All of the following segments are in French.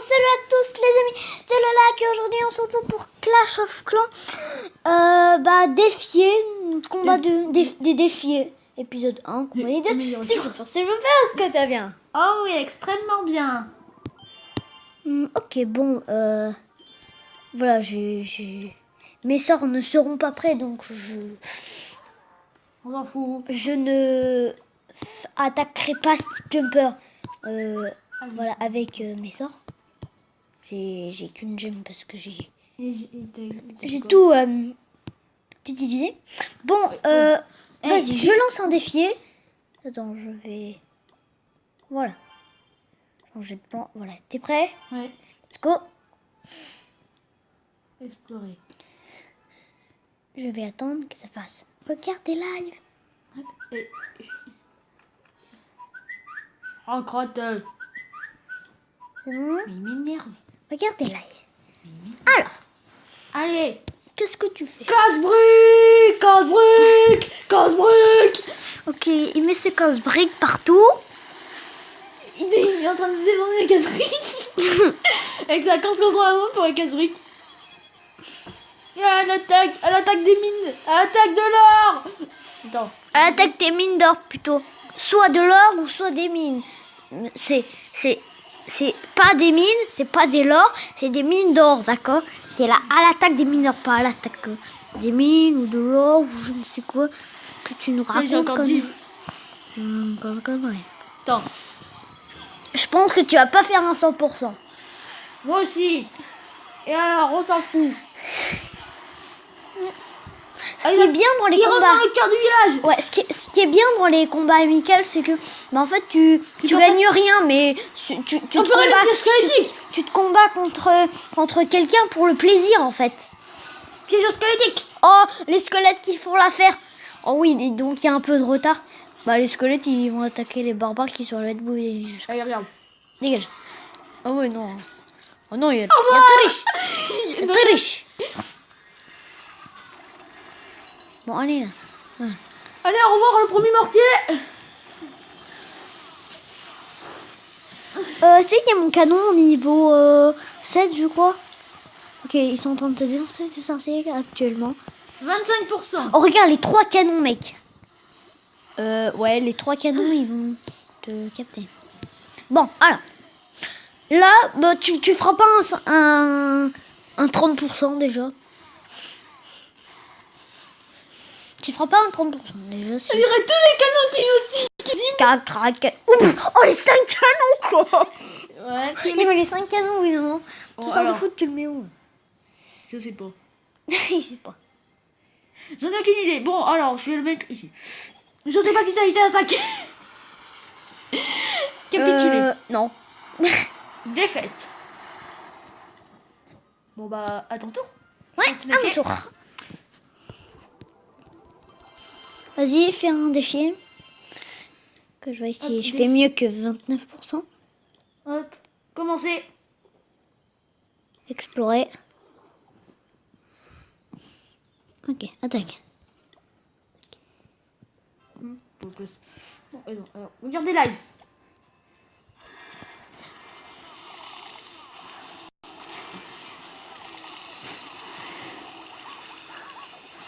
salut à tous les amis, c'est Lola et aujourd'hui on se retrouve pour Clash of Clans. Défier, combat des défiés, épisode 1, combat des deux. S'il vous plaît, est-ce que t'as bien? Oh oui, extrêmement bien. Ok, bon, voilà, mes sorts ne seront pas prêts, donc On s'en fout. je ne attaquerai pas Jumper, voilà, avec mes sorts. J'ai qu'une gemme parce que j'ai tout utilisé. Bon, vas-y, je lance un défi. Attends, je vais... Voilà. Changer de plan. Voilà, t'es prêt? Ouais. Let's go. Explorer. Je vais attendre que ça fasse. Regarde tes lives. Et... Oh, crotte. C'est bon? Mais il m'énerve. Regarde tes lives. Alors, Allez. qu'est-ce que tu fais? Casse-brique, casse-brique, casse-brique. Ok, il met ses casse-briques partout. Il est en train de défendre les casse-briques. Avec sa corde contre la montre pour les casse-briques. Ah, elle attaque des mines, elle attaque de l'or. Attends. Elle attaque des mines d'or plutôt. Soit de l'or ou soit des mines. C'est pas des mines, c'est pas de l'or, c'est des mines d'or, d'accord? C'est là à l'attaque des mineurs, pas à l'attaque des mines ou de l'or ou je ne sais quoi que tu nous racontes. J'ai encore dit. Ouais. Attends. Je pense que tu vas pas faire un 100%. Moi aussi. Et alors, on s'en fout. Ce qui est bien dans les combats, dans le cœur du village. ouais, ce qui est bien dans les combats amicaux, c'est que, en fait, tu gagnes rien, mais tu te combats contre quelqu'un pour le plaisir, en fait. Piège squelettique. Oh, les squelettes qui font l'affaire. Oh oui, et donc il y a un peu de retard. Bah les squelettes, ils vont attaquer les barbares qui sont là debout. Allez, regarde. Dégage. Oh ouais, non. Oh non, il y a riche. Il y a très riche. Bon, allez là. Ouais. Allez, au revoir le premier mortier. Tu sais qu'il y a mon canon niveau 7, je crois. Ok, ils sont en train de te dénoncer des sorciers actuellement. 25%. Oh, regarde les 3 canons, mec. Ouais, les 3 canons, ils vont te capter. Bon, alors. Là, bah, tu feras pas un 30% déjà. Tu feras pas un 30% déjà. Je dirais tous les canons qui aussi. Crac. Oh, les 5 canons, quoi. Ouais. Mais les 5 canons, oui, non. Oh, Tout ça de foot, tu le mets où? Je sais pas. Il sait pas. J'en ai aucune idée. Bon, alors, je vais le mettre ici. Je sais pas si ça a été attaqué. Capitulé. Non. Défaite. Bon, bah, à ton tour. Ouais, à mon tour. Vas-y, fais un défi. Que je vois ici. Je fais mieux que 29%. Hop, commencez. Explorer. Ok, attaque. Bon, alors, regardez live.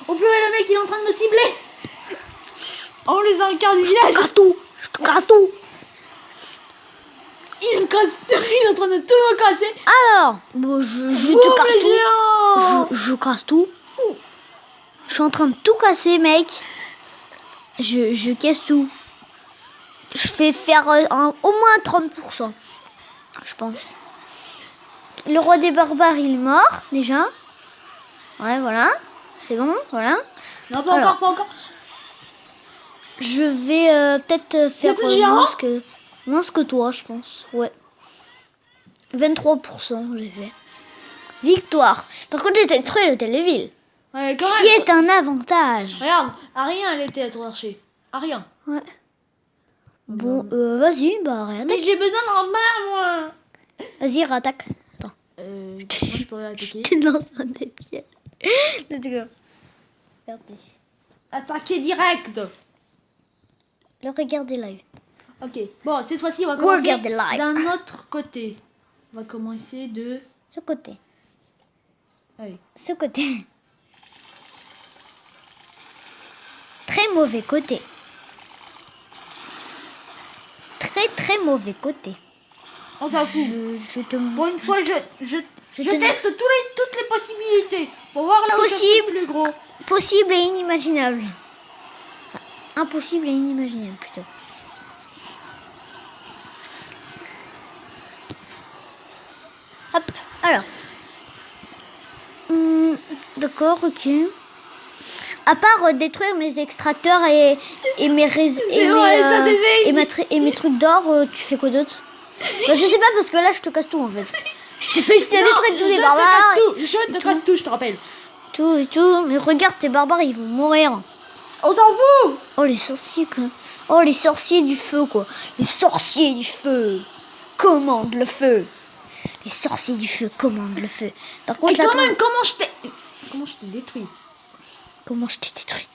Oh purée, le mec il est en train de me cibler. Oh, les un quart du village. Je te casse tout. Il me casse tout. Il est en train de tout me casser. Alors, bon, je te casse tout. Géant. Je casse tout. Je suis en train de tout casser, mec. Je casse tout. Je fais faire au moins 30%. Je pense. Le roi des barbares, il est mort, déjà. Ouais, voilà. C'est bon, voilà. Non, pas encore, pas encore. Je vais peut-être faire moins que toi, je pense. Ouais. 23%, j'ai fait. Victoire. Par contre, j'ai détruit l'hôtel de ville. Ouais, quand qui même. est un avantage. Regarde, à rien elle était à ton archer. À rien. Ouais. Bon, vas-y, bah rien. Mais j'ai besoin d'un bain, moi. Vas-y, rattaque. Attends. Moi, je pourrais attaquer. Je te lance un défi. Let's go. Attaquer direct. Le regarder live. Ok. Bon, cette fois-ci, on va commencer Regarder live. d'un autre côté. On va commencer de... Ce côté. Allez. Ce côté. Très mauvais côté. Très mauvais côté. On s'en fout. Je te Pour une fois, je te- teste toutes les possibilités. Pour voir là où je suis Possible. plus gros. Possible et inimaginable. Impossible et inimaginable plutôt. Hop, alors. D'accord, ok. À part détruire mes extracteurs et mes et mes trucs d'or, tu fais quoi d'autre? Bah, je sais pas parce que là je te casse tout en fait. Je t'ai détruit tous les barbares. Je te casse tout, je te rappelle. Tout et tout. Mais regarde tes barbares, ils vont mourir. On s'en fout. Oh les sorciers quoi. Oh les sorciers du feu quoi. Les sorciers du feu commandent le feu. Les sorciers du feu commandent le feu. Par contre, et quand même, comment je t'ai détruit? Comment je t'ai détruit?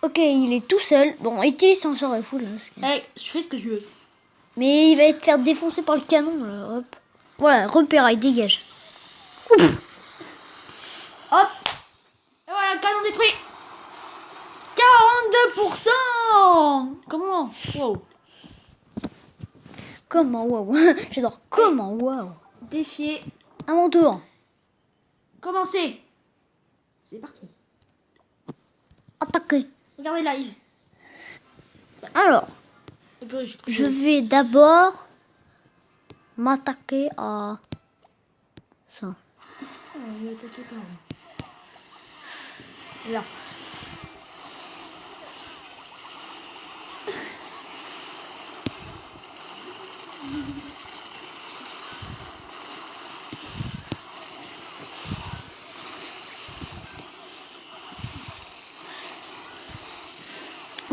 Ok, il est tout seul. Bon, utilise son sort et fou là. Hey, je fais ce que je veux. Mais il va être faire défoncer par le canon là. Hop. Voilà, repéraille, dégage. Ouf. Hop. Et voilà, le canon détruit. 42%. Comment? Wow. Comment, wow. J'adore. Comment, wow. Défier. À mon tour. Commencez. C'est parti. Attaquer. Regardez live. Alors, je vais d'abord m'attaquer à ça. Oh, je vais attaquer quand même. Là.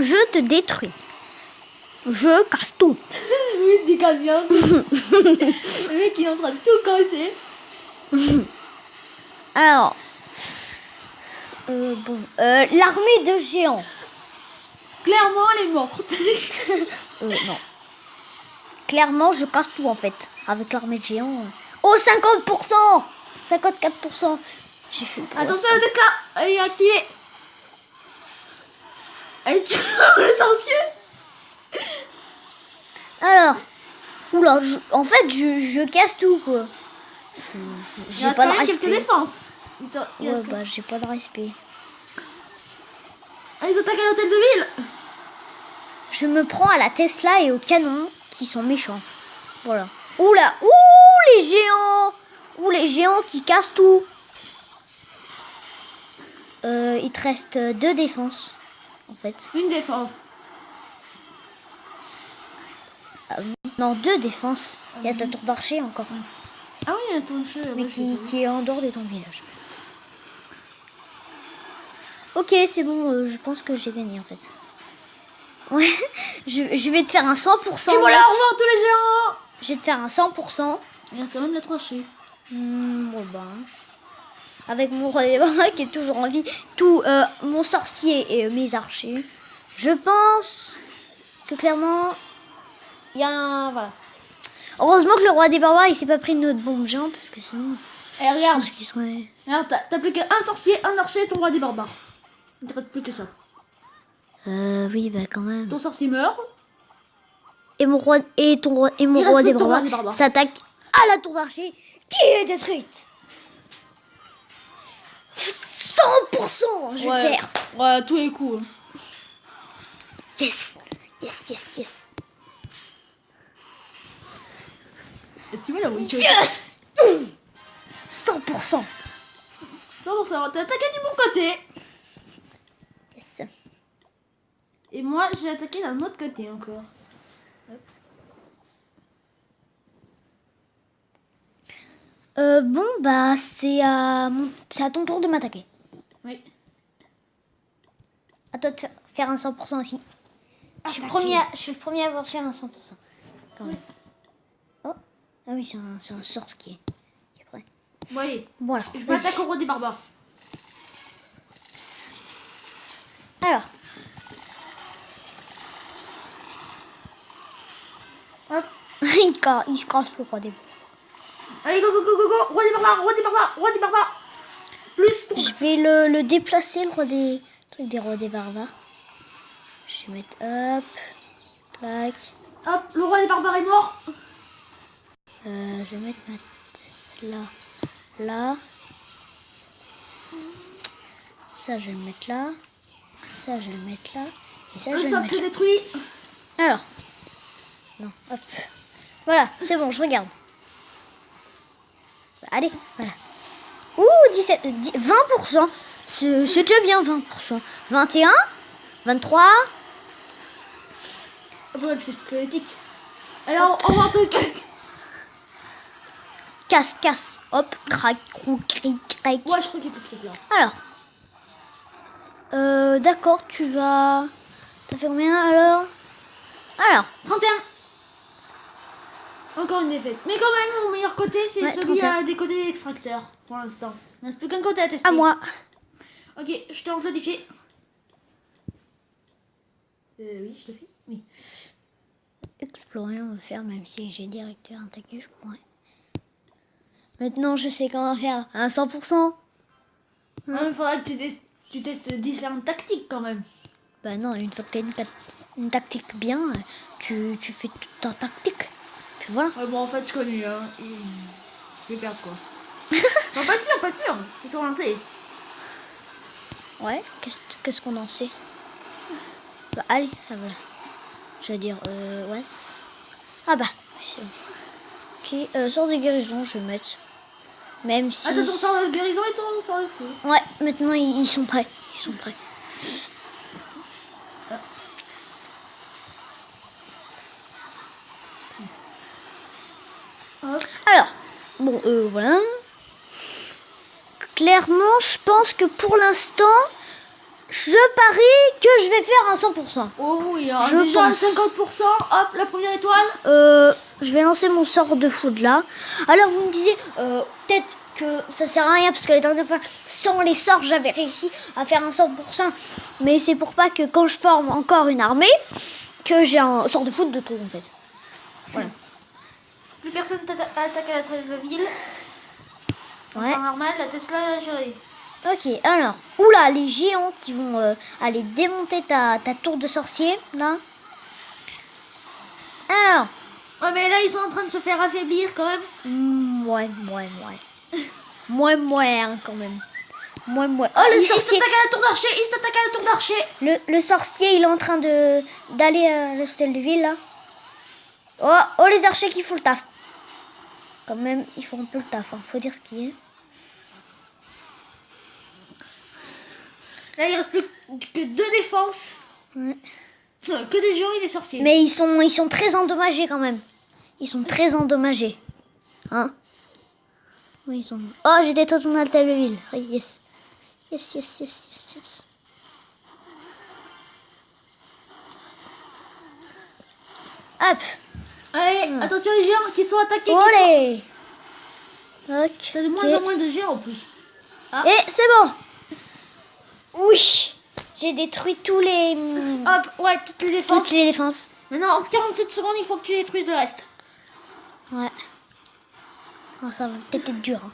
Je te détruis. Je casse tout. Oui, tu casses bien tout. Le mec il est en train de tout casser. Alors, l'armée de géants. Clairement, elle est morte. Non. Clairement, je casse tout en fait. Avec l'armée de géants. Oh, 50%, 54%. J'ai fait. Attention, la tête là. Elle est activée. Elle tue le sorcier. Alors, oula, en fait, je casse tout quoi. J'ai pas de respect. quelques défenses. Ouais, bah j'ai pas de respect. Ah, ils attaquent à l'hôtel de ville. Je me prends à la Tesla et au canon qui sont méchants. Voilà. Oula, ouh les géants. Ouh les géants qui cassent tout. Il te reste 2 défenses en fait. Une défense. Non, 2 défenses. Il y a ta tour d'archer encore. Ah oui, il y a ton jeu. Mais qui est en dehors de ton village. Ok, c'est bon, je pense que j'ai gagné en fait. Ouais, je vais te faire un 100%. Et voilà, au revoir tous les géants. Je vais te faire un 100%. Il reste quand même la tranchée. Bon ben. Avec mon roi des bras qui est toujours en vie. Tout mon sorcier et mes archers. Je pense que clairement, il y a un... Voilà. Heureusement que le roi des barbares il s'est pas pris de notre bombe géante parce que sinon... Et regarde. Je pense qu'il serait... Regarde, t'as plus qu'un sorcier, un archer et ton roi des barbares. Il te reste plus que ça. Oui, bah quand même. Ton sorcier meurt. Et mon roi et ton roi et mon roi des barbares barbares s'attaque à la tour d'archer qui est détruite. 100% je vais faire. Ouais, tous les coups. Yes. Yes, yes, yes. Est-ce que tu veux la witch? Yes. 100%. Ça bon, ça va. T'as attaqué du bon côté. Yes. Et moi, j'ai attaqué d'un autre côté encore. Bon, bah, c'est à ton tour de m'attaquer. Oui. À toi de faire un 100% aussi. Je suis le premier à avoir fait un 100%. Quand même. Oh. Ah oui, c'est un sort qui est prêt. Bon, allez. Voilà. Je m'attaque au roi des barbares. Alors. Hop. Il se casse le roi des barbres. Allez, go, go, go, go, go. Roi des barbares, roi des barbares, roi des barbares. Plus tourne. Je vais le déplacer, le roi des... truc des rois des barbares. Je vais mettre... Hop. Plaque. Hop, le roi des barbares est mort. Je vais mettre là. Là. Ça, je vais le mettre là. Ça, je vais le mettre là. Et ça, je vais Le le socle mettre là. détruit. Alors. Non, hop. Voilà, c'est bon, je regarde. Allez, voilà. Ouh, 17, 20%. C'est déjà bien, 20%. 21, 23. Après, le squelettique. Alors, au revoir tous. Casse, casse. Hop, crac, crou, cric, crac. Ouais, je crois qu'il y a plus de trucs là. Alors. D'accord, tu vas... T'as fait combien alors? Alors. 31. Encore une défaite. Mais quand même, mon meilleur côté, c'est Ouais, celui 31. des côtés extracteurs, pour l'instant. Il ne reste plus qu'un côté à tester. À moi. Ok, je te lance le pied. Oui, je te fais. Oui. Explorer, on va faire, même si j'ai directeur attaqué, je pourrais. Maintenant, je sais comment faire à 100%. Il faudra que tu testes différentes tactiques quand même. Bah non, une fois que t'as une tactique bien, tu fais toute ta tactique. Puis voilà. Ouais, bon, en fait, je connais. Hein. Je vais perdre quoi. Non, pas sûr, pas sûr. Il faut lancer. Ouais, qu'est-ce qu'on en sait? Bah allez, ah, voilà. Je vais dire, what? Ah bah, c'est bon. Ok, sort de guérison, je vais mettre. Même si... Attends, ton sort de guérison et ton sort de feu. Ouais, maintenant ils sont prêts. Ils sont prêts. Hop. Alors, bon, voilà. Clairement, je pense que pour l'instant, je parie que je vais faire un 100%. Oh oui, alors Je déjà pense. 50%. Hop, la première étoile. Je vais lancer mon sort de foudre là. Alors vous me disiez, peut-être que ça sert à rien parce que la dernière fois, sans les sorts, j'avais réussi à faire un 100%. Mais c'est pour pas que quand je forme encore une armée, que j'ai un sort de foudre de tout en fait. Voilà. Plus personne attaque à la tête de la ville. Ouais. En normal, la Tesla est gérée. Ok, alors, oula, les géants qui vont aller démonter ta tour de sorcier, là. Alors, Ouais, mais là, ils sont en train de se faire affaiblir quand même. ouais. Hein, quand même. Oh, le Il sorcier, s'attaque à la tour d'archer, il s'attaque à la tour d'archer. le sorcier, il est en train d'aller à l'hôtel de ville, là. Oh, les archers qui font le taf. Quand même, ils font un peu le taf, hein, faut dire ce qui est. Là, il reste plus que 2 défenses. Ouais. Que des géants et des sorciers. Mais ils sont très endommagés quand même. Ils sont très endommagés. Hein? Oui, ils sont... Oh, j'ai détruit ton hôtel de ville. Oui, yes. Yes. Hop. Allez, attention les géants qui sont attaqués. Olé. Ok. T'as de moins en moins de géants en plus. Et c'est bon. Oui. J'ai détruit tous les... Hop, ouais, toutes les défenses. toutes les défenses. Maintenant, en 47 secondes, il faut que tu détruises le reste. Ouais. Oh, ça va peut-être être dur. Hein.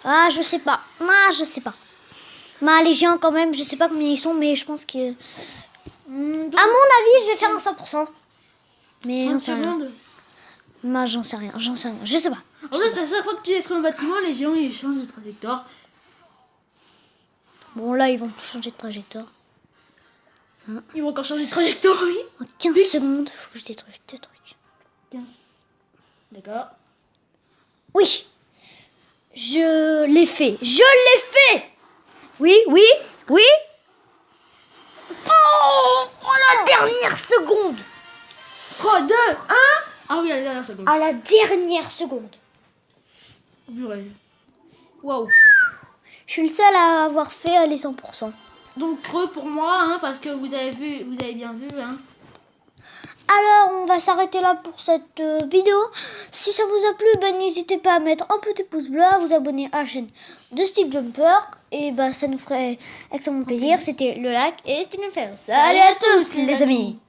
Ah, je sais pas. Les géants quand même, je sais pas combien ils sont, mais je pense que... À mon avis, je vais faire un 100%. Mais j'en 30 sais rien. secondes. Moi, j'en sais rien. Je sais pas. En fait, c'est à chaque fois que tu détruis un bâtiment, les géants ils changent de trajectoire. Bon, là, ils vont changer de trajectoire. Ils vont encore changer de trajectoire, oui. En 15 secondes, faut que je détruise deux trucs. 15. D'accord. Oui. Je l'ai fait. Oui. Oh, la dernière seconde. 3, 2, 1. Ah oui, à la dernière seconde. À la dernière seconde. Purée. Waouh. Je suis le seul à avoir fait les 100%. Donc creux pour moi, hein, parce que vous avez bien vu, hein. Alors, on va s'arrêter là pour cette vidéo. Si ça vous a plu, ben, n'hésitez pas à mettre un petit pouce bleu, à vous abonner à la chaîne de Steve Jumper. Et ben, ça nous ferait extrêmement plaisir. C'était le lac et c'était le fer. Salut à tous les amis.